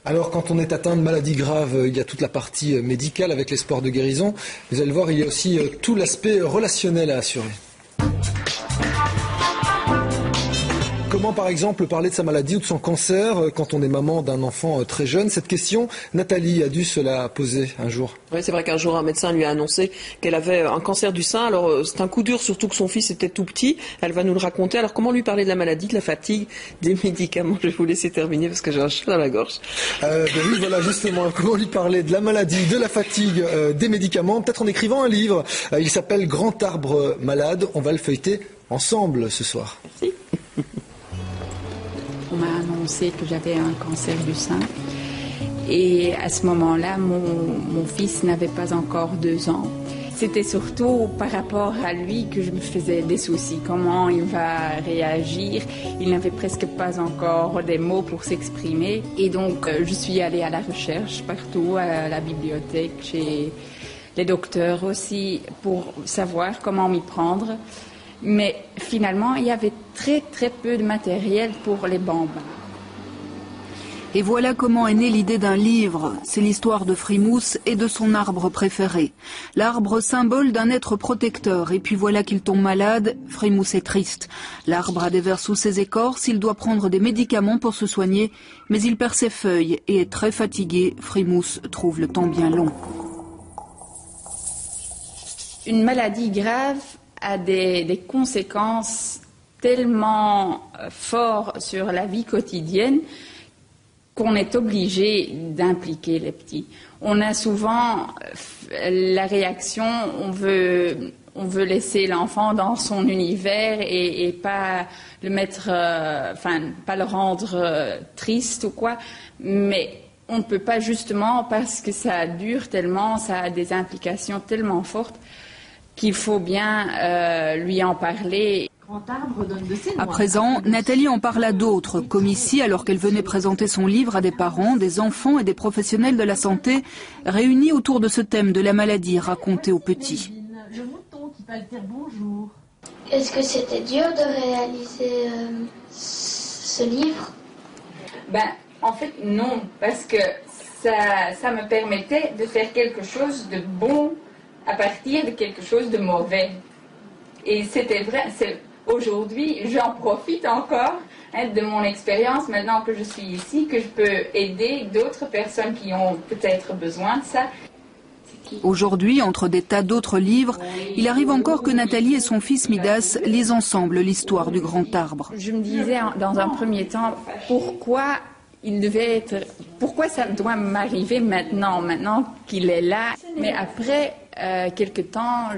Alors, quand on est atteint de maladies graves, il y a toute la partie médicale avec l'espoir de guérison. Vous allez le voir, il y a aussi tout l'aspect relationnel à assurer. Comment, par exemple, parler de sa maladie ou de son cancer quand on est maman d'un enfant très jeune? Cette question, Nathalie a dû se la poser un jour. Oui, c'est vrai qu'un jour, un médecin lui a annoncé qu'elle avait un cancer du sein. Alors, c'est un coup dur, surtout que son fils était tout petit. Elle va nous le raconter. Alors, comment lui parler de la maladie, de la fatigue, des médicaments? Je vais vous laisser terminer parce que j'ai un chat dans la gorge. Oui, voilà, justement, comment lui parler de la maladie, de la fatigue, des médicaments? Peut-être en écrivant un livre. Il s'appelle Grand arbre malade. On va le feuilleter ensemble ce soir. Merci. On m'a annoncé que j'avais un cancer du sein. Et à ce moment-là, mon fils n'avait pas encore 2 ans. C'était surtout par rapport à lui que je me faisais des soucis. Comment il va réagir? Il n'avait presque pas encore des mots pour s'exprimer. Et donc, je suis allée à la recherche partout, à la bibliothèque, chez les docteurs aussi, pour savoir comment m'y prendre. Mais finalement, il y avait très très peu de matériel pour les bambins. Et voilà comment est née l'idée d'un livre. C'est l'histoire de Frimousse et de son arbre préféré. L'arbre symbole d'un être protecteur. Et puis voilà qu'il tombe malade. Frimousse est triste. L'arbre a des vers sous ses écorces. Il doit prendre des médicaments pour se soigner. Mais il perd ses feuilles et est très fatigué. Frimousse trouve le temps bien long. Une maladie grave a des conséquences tellement fortes sur la vie quotidienne qu'on est obligé d'impliquer les petits. On a souvent la réaction, on veut laisser l'enfant dans son univers et pas le mettre, pas le rendre triste ou quoi, mais on ne peut pas justement parce que ça dure tellement, ça a des implications tellement fortes qu'il faut bien lui en parler. À présent, Nathalie en parle à d'autres, comme ici, alors qu'elle venait présenter son livre à des parents, des enfants et des professionnels de la santé, réunis autour de ce thème de la maladie raconté aux petits. Le mouton qui va dire bonjour. Est-ce que c'était dur de réaliser ce livre? En fait, non, parce que ça me permettait de faire quelque chose de bon à partir de quelque chose de mauvais. Et c'était vrai, aujourd'hui, j'en profite encore de mon expérience, maintenant que je suis ici, que je peux aider d'autres personnes qui ont peut-être besoin de ça. Aujourd'hui, entre des tas d'autres livres, il arrive encore que Nathalie et son fils Midas lisent ensemble l'histoire du grand arbre. Je me disais dans un premier temps, pourquoi ça doit m'arriver maintenant qu'il est là. Mais après quelque temps,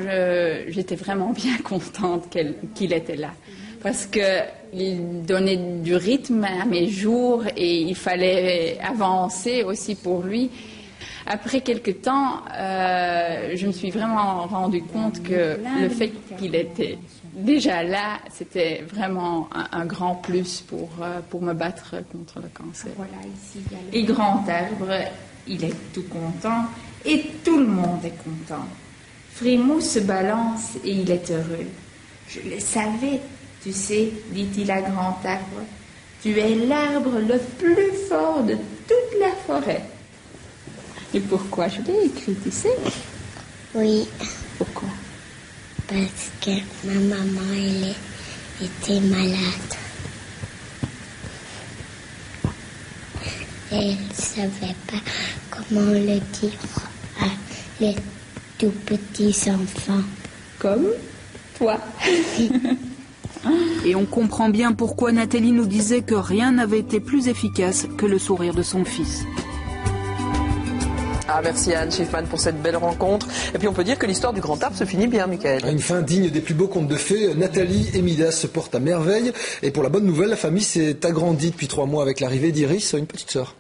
j'étais vraiment bien contente qu'il était là. Parce qu'il donnait du rythme à mes jours et il fallait avancer aussi pour lui. Après quelque temps, je me suis vraiment rendu compte que le fait qu'il était déjà là, c'était vraiment un grand plus pour me battre contre le cancer. Et Grand Arbre, il est tout content et tout le monde est content. Frimousse se balance et il est heureux. Je le savais, tu sais, dit-il à Grand Arbre. Tu es l'arbre le plus fort de toute la forêt. Et pourquoi je l'ai écrit, tu sais? Oui. Pourquoi? Parce que ma maman, elle était malade. Elle ne savait pas comment le dire à les tout petits enfants. Comme toi. Et on comprend bien pourquoi Nathalie nous disait que rien n'avait été plus efficace que le sourire de son fils. Ah, merci Anne Schiffman pour cette belle rencontre. Et puis on peut dire que l'histoire du grand arbre se finit bien, Michael. Une fin digne des plus beaux contes de fées. Nathalie et Midas se portent à merveille. Et pour la bonne nouvelle, la famille s'est agrandie depuis 3 mois avec l'arrivée d'Iris, une petite sœur.